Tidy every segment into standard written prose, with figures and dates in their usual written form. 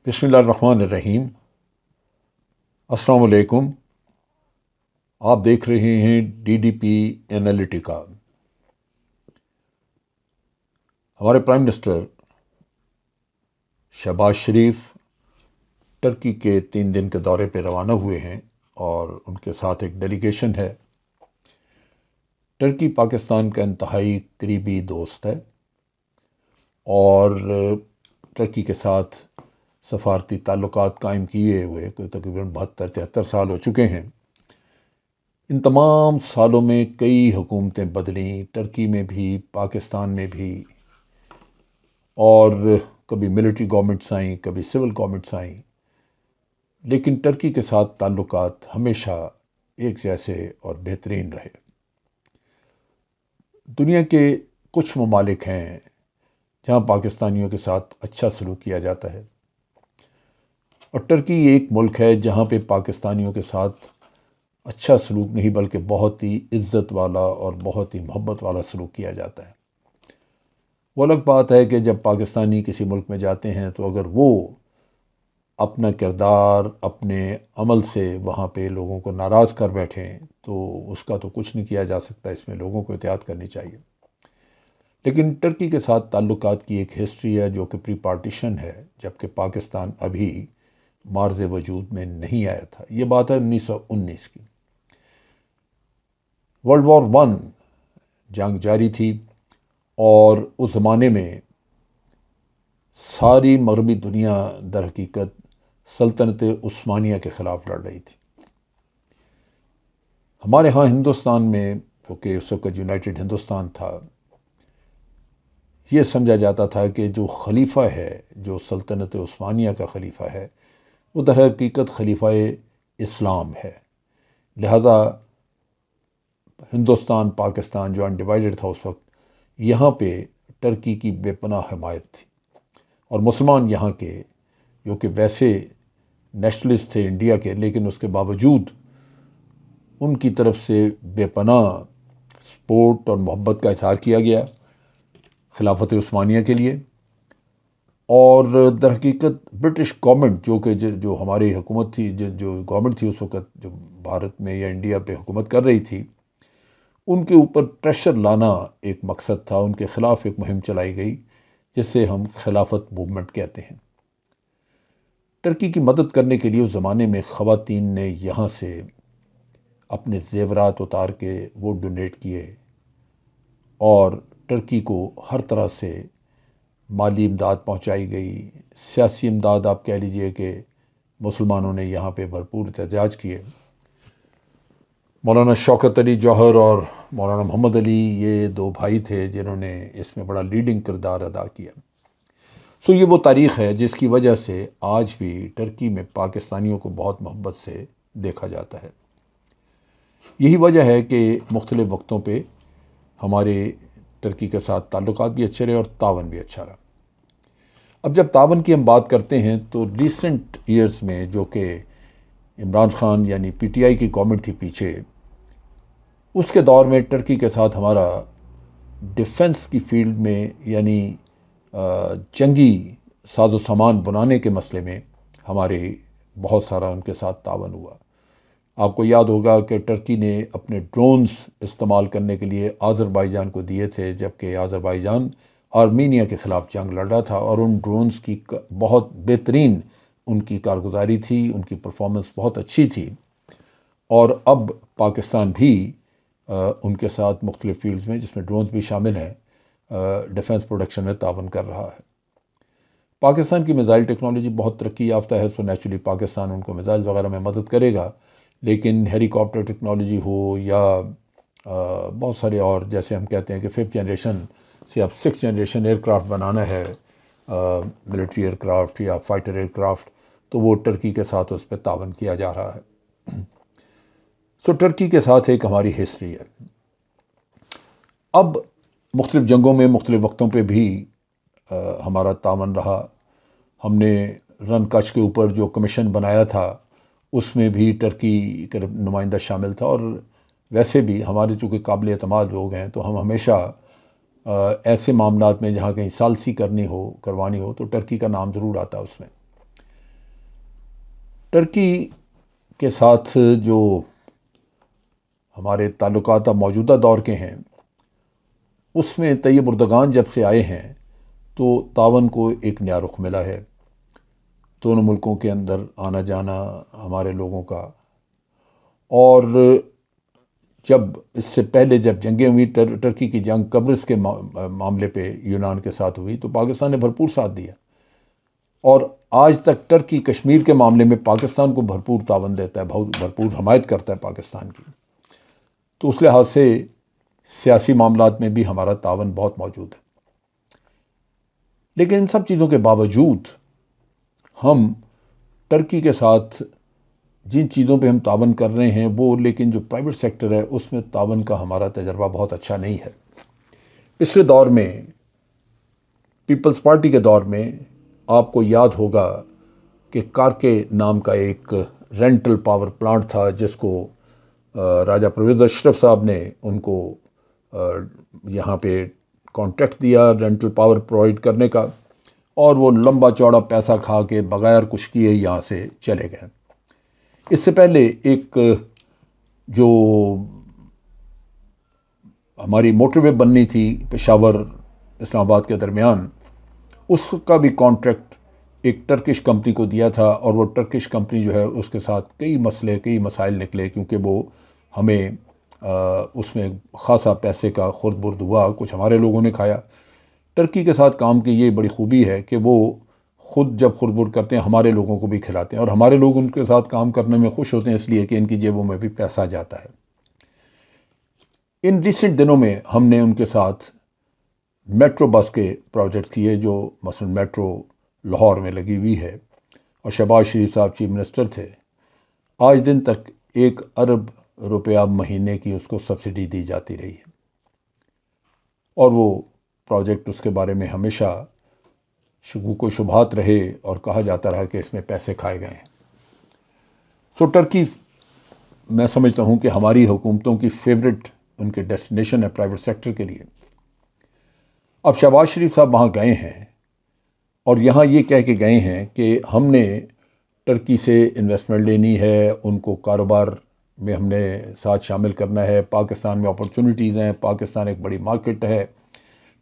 بسم اللہ الرحمن الرحیم۔ السلام علیکم۔ آپ دیکھ رہے ہیں ڈی ڈی پی اینالیٹیکا۔ ہمارے پرائم منسٹر شہباز شریف ٹرکی کے 3 دن کے دورے پہ روانہ ہوئے ہیں اور ان کے ساتھ ایک ڈیلیگیشن ہے۔ ٹرکی پاکستان کا انتہائی قریبی دوست ہے اور ٹرکی کے ساتھ سفارتی تعلقات قائم کیے ہوئے کوئی تقریباً 72-73 سال ہو چکے ہیں۔ ان تمام سالوں میں کئی حکومتیں بدلیں، ٹرکی میں بھی، پاکستان میں بھی، اور کبھی ملٹری گورنمنٹس آئیں، کبھی سول گورنمنٹس آئیں، لیکن ٹرکی کے ساتھ تعلقات ہمیشہ ایک جیسے اور بہترین رہے۔ دنیا کے کچھ ممالک ہیں جہاں پاکستانیوں کے ساتھ اچھا سلوک کیا جاتا ہے، اور ٹرکی ایک ملک ہے جہاں پہ پاکستانیوں کے ساتھ اچھا سلوک نہیں بلکہ بہت ہی عزت والا اور بہت ہی محبت والا سلوک کیا جاتا ہے۔ وہ الگ بات ہے کہ جب پاکستانی کسی ملک میں جاتے ہیں تو اگر وہ اپنا کردار اپنے عمل سے وہاں پہ لوگوں کو ناراض کر بیٹھیں تو اس کا تو کچھ نہیں کیا جا سکتا، اس میں لوگوں کو احتیاط کرنی چاہیے۔ لیکن ٹرکی کے ساتھ تعلقات کی ایک ہسٹری ہے جو کہ پری پارٹیشن ہے، جبکہ پاکستان ابھی مارز وجود میں نہیں آیا تھا۔ یہ بات ہے 1919 کی۔ ورلڈ وار 1 جنگ جاری تھی اور اس زمانے میں ساری مغربی دنیا در حقیقت سلطنت عثمانیہ کے خلاف لڑ رہی تھی۔ ہمارے ہاں ہندوستان میں، جو کہ اس وقت یونائٹڈ ہندوستان تھا، یہ سمجھا جاتا تھا کہ جو خلیفہ ہے، جو سلطنت عثمانیہ کا خلیفہ ہے، وہ در حقیقت خلیفہ اسلام ہے۔ لہذا ہندوستان پاکستان جو انڈیوائیڈڈ تھا اس وقت، یہاں پہ ٹرکی کی بے پناہ حمایت تھی، اور مسلمان یہاں کے جو کہ ویسے نیشنلسٹ تھے انڈیا کے، لیکن اس کے باوجود ان کی طرف سے بے پناہ سپورٹ اور محبت کا اظہار کیا گیا خلافت عثمانیہ کے لیے۔ اور در حقیقت برٹش گورنمنٹ جو ہماری حکومت تھی، جو گورنمنٹ تھی اس وقت، جو بھارت میں یا انڈیا پہ حکومت کر رہی تھی، ان کے اوپر پریشر لانا ایک مقصد تھا۔ ان کے خلاف ایک مہم چلائی گئی جسے ہم خلافت موومنٹ کہتے ہیں۔ ٹرکی کی مدد کرنے کے لیے اس زمانے میں خواتین نے یہاں سے اپنے زیورات اتار کے وہ ڈونیٹ کیے، اور ٹرکی کو ہر طرح سے مالی امداد پہنچائی گئی، سیاسی امداد آپ کہہ لیجئے کہ مسلمانوں نے یہاں پہ بھرپور احتجاج کیے۔ مولانا شوکت علی جوہر اور مولانا محمد علی یہ 2 بھائی تھے جنہوں نے اس میں بڑا لیڈنگ کردار ادا کیا۔ یہ وہ تاریخ ہے جس کی وجہ سے آج بھی ٹرکی میں پاکستانیوں کو بہت محبت سے دیکھا جاتا ہے۔ یہی وجہ ہے کہ مختلف وقتوں پہ ہمارے ٹرکی کے ساتھ تعلقات بھی اچھے رہے اور تعاون بھی اچھا رہا۔ اب جب تعاون کی ہم بات کرتے ہیں تو ریسنٹ ایئرز میں، جو کہ عمران خان یعنی پی ٹی آئی کی گورنمنٹ تھی پیچھے، اس کے دور میں ٹرکی کے ساتھ ہمارا ڈیفنس کی فیلڈ میں، یعنی جنگی ساز و سامان بنانے کے مسئلے میں ہمارے بہت سارا ان کے ساتھ تعاون ہوا۔ آپ کو یاد ہوگا کہ ٹرکی نے اپنے ڈرونز استعمال کرنے کے لیے آذربائیجان کو دیے تھے، جبکہ آذربائیجان آرمینیا کے خلاف جنگ لڑ رہا تھا، اور ان ڈرونز کی بہت بہترین ان کی کارگزاری تھی، ان کی پرفارمنس بہت اچھی تھی، اور اب پاکستان بھی ان کے ساتھ مختلف فیلڈز میں، جس میں ڈرونز بھی شامل ہیں، ڈیفنس پروڈکشن میں تعاون کر رہا ہے۔ پاکستان کی میزائل ٹیکنالوجی بہت ترقی یافتہ ہے، سو نیچرلی پاکستان ان کو میزائل وغیرہ میں مدد کرے گا، لیکن ہیلی کاپٹر ٹیکنالوجی ہو یا بہت سارے اور، جیسے ہم کہتے ہیں کہ 5th جنریشن سے اب 6th جنریشن ایئر کرافٹ بنانا ہے، ملٹری ایئر کرافٹ یا فائٹر ایئر کرافٹ، تو وہ ٹرکی کے ساتھ اس پہ تعاون کیا جا رہا ہے۔ ٹرکی کے ساتھ ایک ہماری ہسٹری ہے۔ اب مختلف جنگوں میں مختلف وقتوں پہ بھی ہمارا تعاون رہا۔ ہم نے رن کچھ کے اوپر جو کمیشن بنایا تھا اس میں بھی ٹرکی کا نمائندہ شامل تھا، اور ویسے بھی ہمارے چونکہ قابل اعتماد لوگ ہیں تو ہم ہمیشہ ایسے معاملات میں جہاں کہیں ثالثی کروانی ہو تو ٹرکی کا نام ضرور آتا ہے اس میں۔ ٹرکی کے ساتھ جو ہمارے تعلقات اب موجودہ دور کے ہیں، اس میں طیب اردگان جب سے آئے ہیں تو تعاون کو ایک نیا رخ ملا ہے۔ دونوں ملکوں کے اندر آنا جانا ہمارے لوگوں کا، اور جب اس سے پہلے جب جنگیں ہوئی، ٹرکی کی جنگ قبرص کے معاملے پہ یونان کے ساتھ ہوئی، تو پاکستان نے بھرپور ساتھ دیا، اور آج تک ٹرکی کشمیر کے معاملے میں پاکستان کو بھرپور تعاون دیتا ہے، بھرپور حمایت کرتا ہے پاکستان کی۔ تو اس لحاظ سے سیاسی معاملات میں بھی ہمارا تعاون بہت موجود ہے۔ لیکن ان سب چیزوں کے باوجود ہم ٹرکی کے ساتھ جن چیزوں پہ ہم تعاون کر رہے ہیں وہ، لیکن جو پرائیویٹ سیکٹر ہے اس میں تعاون کا ہمارا تجربہ بہت اچھا نہیں ہے۔ پچھلے دور میں، پیپلز پارٹی کے دور میں، آپ کو یاد ہوگا کہ کارکے نام کا ایک رینٹل پاور پلانٹ تھا، جس کو راجہ پرویز اشرف صاحب نے ان کو یہاں پہ کانٹریکٹ دیا رینٹل پاور پرووائڈ کرنے کا، اور وہ لمبا چوڑا پیسہ کھا کے بغیر کچھ کیے یہاں سے چلے گئے۔ اس سے پہلے ایک جو ہماری موٹر وے بننی تھی پشاور اسلام آباد کے درمیان، اس کا بھی کانٹریکٹ ایک ٹرکش کمپنی کو دیا تھا، اور وہ ٹرکش کمپنی جو ہے اس کے ساتھ کئی مسائل نکلے، کیونکہ وہ ہمیں اس میں خاصا پیسے کا خرد برد ہوا، کچھ ہمارے لوگوں نے کھایا۔ ٹرکی کے ساتھ کام کی یہ بڑی خوبی ہے کہ وہ خود جب خرد برد کرتے ہیں ہمارے لوگوں کو بھی کھلاتے ہیں، اور ہمارے لوگ ان کے ساتھ کام کرنے میں خوش ہوتے ہیں، اس لیے کہ ان کی جیبوں میں بھی پیسہ جاتا ہے۔ ان ریسنٹ دنوں میں ہم نے ان کے ساتھ میٹرو بس کے پروجیکٹ کیے، جو مثلا میٹرو لاہور میں لگی ہوئی ہے، اور شہباز شریف صاحب چیف منسٹر تھے۔ آج دن تک 1 ارب روپیہ مہینے کی اس کو سبسڈی دی جاتی رہی ہے، اور وہ پروجیکٹ، اس کے بارے میں ہمیشہ شکوک و شبہات رہے اور کہا جاتا رہا کہ اس میں پیسے کھائے گئے ہیں۔ سو ٹرکی، میں سمجھتا ہوں کہ ہماری حکومتوں کی فیوریٹ ان کے ڈیسٹینیشن ہے پرائیویٹ سیکٹر کے لیے۔ اب شہباز شریف صاحب وہاں گئے ہیں، اور یہاں یہ کہہ کے گئے ہیں کہ ہم نے ٹرکی سے انویسٹمنٹ لینی ہے، ان کو کاروبار میں ہم نے ساتھ شامل کرنا ہے، پاکستان میں اپرچونٹیز ہیں، پاکستان ایک بڑی مارکیٹ ہے،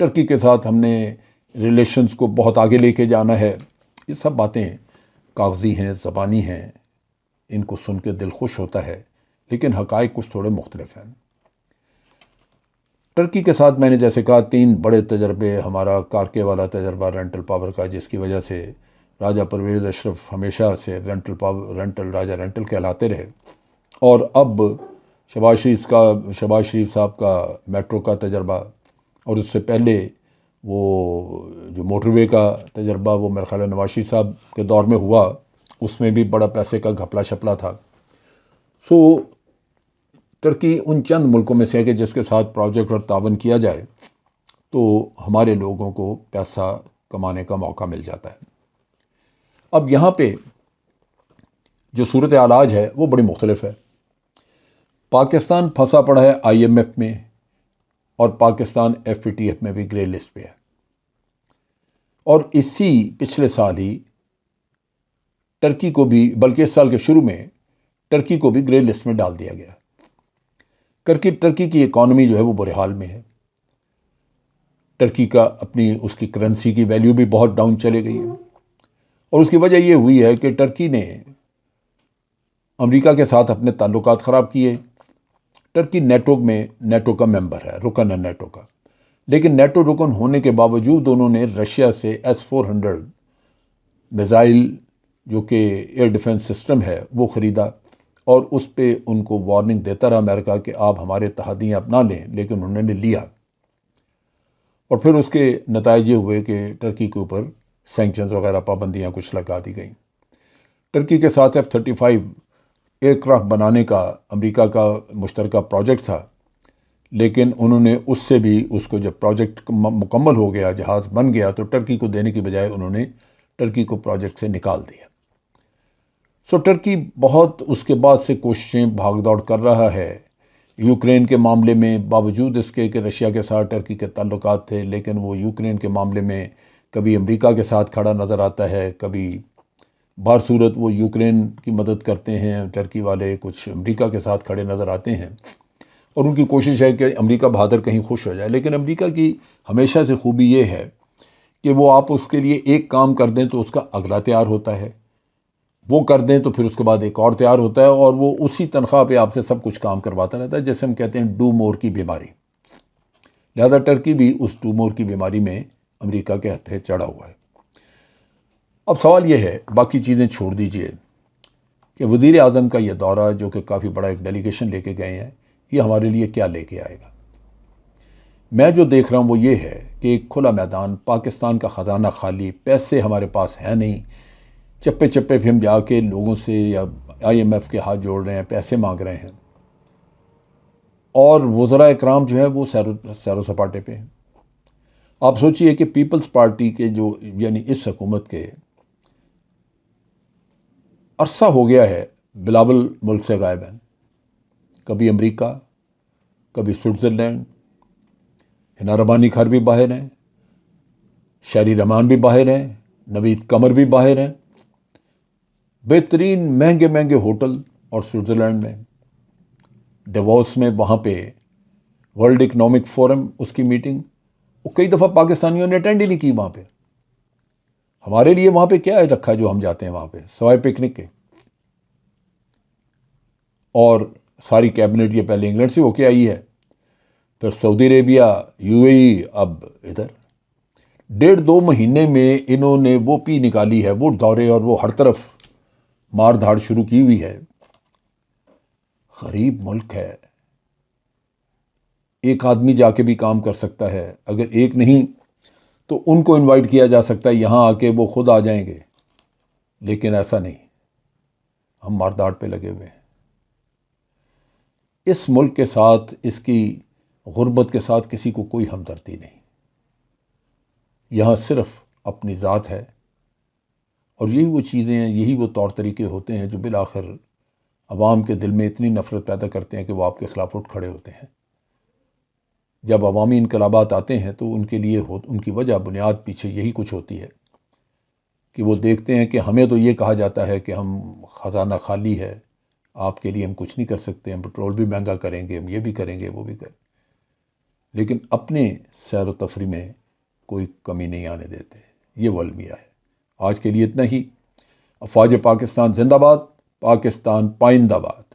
ٹرکی کے ساتھ ہم نے ریلیشنز کو بہت آگے لے کے جانا ہے۔ یہ سب باتیں کاغذی ہیں، زبانی ہیں، ان کو سن کے دل خوش ہوتا ہے، لیکن حقائق کچھ تھوڑے مختلف ہیں۔ ٹرکی کے ساتھ میں نے جیسے کہا 3 بڑے تجربے، ہمارا کارکے والا تجربہ رینٹل پاور کا، جس کی وجہ سے راجہ پرویز اشرف ہمیشہ سے راجہ رینٹل کہلاتے رہے، اور اب شہباز شریف صاحب کا میٹرو کا تجربہ، اور اس سے پہلے وہ جو موٹر وے کا تجربہ، وہ میرے خیال ہے نواز شریف صاحب کے دور میں ہوا، اس میں بھی بڑا پیسے کا گھپلا شپلا تھا۔ سو ٹرکی ان چند ملکوں میں سے ہے کہ جس کے ساتھ پروجیکٹ اور تعاون کیا جائے تو ہمارے لوگوں کو پیسہ کمانے کا موقع مل جاتا ہے۔ اب یہاں پہ جو صورتحال آج ہے وہ بڑی مختلف ہے۔ پاکستان پھنسا پڑا ہے IMF میں، اور پاکستان FATF میں بھی گرے لسٹ پہ ہے، اور اسی پچھلے سال ہی ٹرکی کو بھی، بلکہ اس سال کے شروع میں ٹرکی کو بھی گرے لسٹ میں ڈال دیا گیا۔ ٹرکی کی اکانومی جو ہے وہ برے حال میں ہے۔ ٹرکی کا اس کی کرنسی کی ویلیو بھی بہت ڈاؤن چلے گئی ہے، اور اس کی وجہ یہ ہوئی ہے کہ ٹرکی نے امریکہ کے ساتھ اپنے تعلقات خراب کیے۔ ٹرکی نیٹو کا ممبر ہے، رکن ہے نیٹو کا، لیکن نیٹو رکن ہونے کے باوجود انہوں نے رشیا سے S-400 میزائل، جو کہ ایئر ڈیفنس سسٹم ہے، وہ خریدا، اور اس پہ ان کو وارننگ دیتا رہا امریکہ کہ آپ ہمارے تحادیاں اپنا لیں، لیکن انہوں نے لیا، اور پھر اس کے نتائج یہ ہوئے کہ ٹرکی کے اوپر سینکشنز وغیرہ، پابندیاں کچھ لگا دی گئیں۔ ٹرکی کے ساتھ F-35 ایئر کرافٹ بنانے کا امریکہ کا مشترکہ پروجیکٹ تھا، لیکن انہوں نے اس سے بھی، اس کو جب پروجیکٹ مکمل ہو گیا، جہاز بن گیا، تو ٹرکی کو دینے کی بجائے انہوں نے ٹرکی کو پروجیکٹ سے نکال دیا۔ سو ٹرکی بہت اس کے بعد سے کوششیں بھاگ دوڑ کر رہا ہے یوکرین کے معاملے میں، باوجود اس کے کہ رشیا کے ساتھ ٹرکی کے تعلقات تھے، لیکن وہ یوکرین کے معاملے میں کبھی امریکہ کے ساتھ کھڑا نظر آتا ہے، کبھی بہر صورت وہ یوکرین کی مدد کرتے ہیں، ٹرکی والے کچھ امریکہ کے ساتھ کھڑے نظر آتے ہیں، اور ان کی کوشش ہے کہ امریکہ بہادر کہیں خوش ہو جائے۔ لیکن امریکہ کی ہمیشہ سے خوبی یہ ہے کہ وہ آپ اس کے لیے ایک کام کر دیں تو اس کا اگلا تیار ہوتا ہے، وہ کر دیں تو پھر اس کے بعد ایک اور تیار ہوتا ہے، اور وہ اسی تنخواہ پہ آپ سے سب کچھ کام کرواتا رہتا ہے، جیسے ہم کہتے ہیں ڈو مور کی بیماری۔ لہذا ٹرکی بھی اس ڈو مور کی بیماری میں امریکہ کے ہتھے چڑھا ہوا ہے۔ اب سوال یہ ہے، باقی چیزیں چھوڑ دیجئے، کہ وزیر اعظم کا یہ دورہ جو کہ کافی بڑا ایک ڈیلیگیشن لے کے گئے ہیں، یہ ہمارے لیے کیا لے کے آئے گا؟ میں جو دیکھ رہا ہوں وہ یہ ہے کہ ایک کھلا میدان، پاکستان کا خزانہ خالی، پیسے ہمارے پاس ہیں نہیں، چپے چپے پہ ہم جا کے لوگوں سے یا IMF کے ہاتھ جوڑ رہے ہیں، پیسے مانگ رہے ہیں، اور وزراء اکرام جو ہے وہ سیر و سپاٹے پہ ہیں۔ آپ سوچئے کہ پیپلز پارٹی کے جو یعنی اس حکومت کے عرصہ ہو گیا ہے بلاول ملک سے غائب ہیں، کبھی امریکہ، کبھی سوئٹزرلینڈ، ہنا ربانی خر بھی باہر ہیں، شہری رحمان بھی باہر ہیں، نوید قمر بھی باہر ہیں، بہترین مہنگے مہنگے ہوٹل، اور سوئٹزرلینڈ میں ڈیووس میں وہاں پہ ورلڈ اکنامک فورم، اس کی میٹنگ وہ کئی دفعہ پاکستانیوں نے اٹینڈ ہی نہیں کی وہاں پہ۔ ہمارے لیے وہاں پہ کیا ہے رکھا جو ہم جاتے ہیں وہاں پہ سوائے پکنک کے؟ اور ساری کیبنٹ یہ پہلے انگلینڈ سے ہو کے آئی ہے، پھر سعودی عربیہ، UAE، اب ادھر 1.5-2 مہینے میں انہوں نے وہ پی نکالی ہے، وہ دورے اور وہ ہر طرف مار دھاڑ شروع کی ہوئی ہے۔ غریب ملک ہے، ایک آدمی جا کے بھی کام کر سکتا ہے، اگر ایک نہیں تو ان کو انوائٹ کیا جا سکتا ہے یہاں آ کے، وہ خود آ جائیں گے، لیکن ایسا نہیں، ہم مار دھاڑ پہ لگے ہوئے ہیں۔ اس ملک کے ساتھ، اس کی غربت کے ساتھ کسی کو کوئی ہمدردی نہیں، یہاں صرف اپنی ذات ہے، اور یہی وہ چیزیں ہیں، یہی وہ طور طریقے ہوتے ہیں جو بالآخر عوام کے دل میں اتنی نفرت پیدا کرتے ہیں کہ وہ آپ کے خلاف اٹھ کھڑے ہوتے ہیں۔ جب عوامی انقلابات آتے ہیں تو ان کے لیے ان کی وجہ بنیاد پیچھے یہی کچھ ہوتی ہے کہ وہ دیکھتے ہیں کہ ہمیں تو یہ کہا جاتا ہے کہ ہم خزانہ خالی ہے، آپ کے لیے ہم کچھ نہیں کر سکتے، ہم پٹرول بھی مہنگا کریں گے، ہم یہ بھی کریں گے، وہ بھی کریں گے، لیکن اپنے سیر و تفریح میں کوئی کمی نہیں آنے دیتے۔ یہ وہ المیہ ہے۔ آج کے لیے اتنا ہی۔ افواج پاکستان زندہ باد، پاکستان پائندہ باد۔